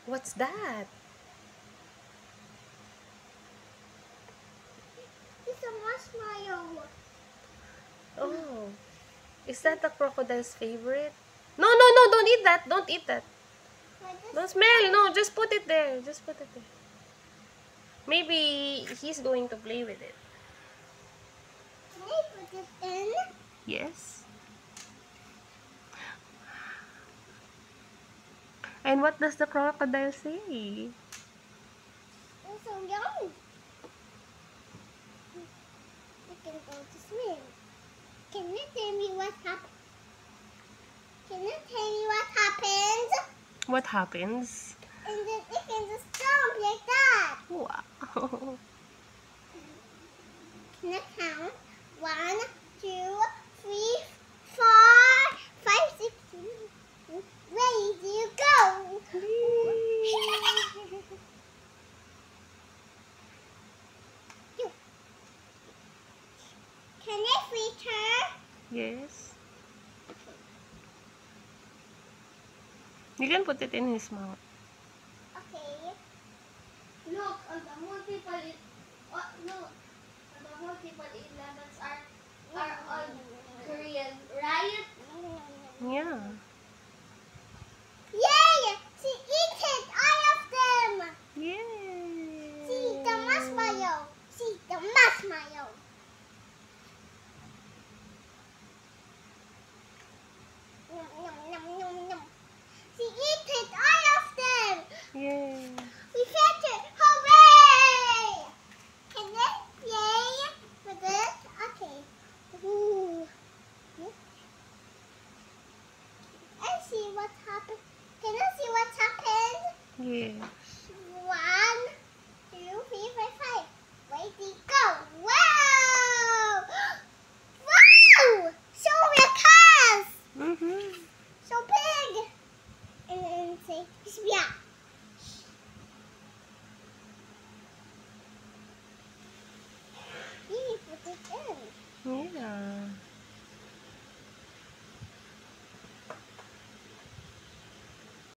What's that? It's a marshmallow. Oh. Is that the crocodile's favorite? No, no, no, don't eat that. Don't eat that. Don't smell. No, just put it there. Just put it there. Maybe he's going to play with it. Can I put it in? Yes. And what does the crocodile say? It's so yummy. We can go to swim. Can you tell me what happened? Can you tell me what happens? What happens? And then it can just jump like that. Wow. Can I count? 1, 2, 3, 4, 5, 6, 7. Where do you go? Can I feed her? Yes. You can put it in his mouth. Okay. Look, the multiple. Look, the multiple 11s are all Korean, right? Yeah. Yay! She eaten all of them. Yay! See the marshmallow. See the marshmallow. Nom, nom, nom, nom, nom. She eaten all of them. Yay! We fed it. Hooray! Can I play with it? Okay. Ooh. I see what happened. Can I see what happened? Yeah. 1, 2, 3, 4, 5. Where did it go? Wow! Wow! So big cars! Mm-hmm. So big! And then say, yeah.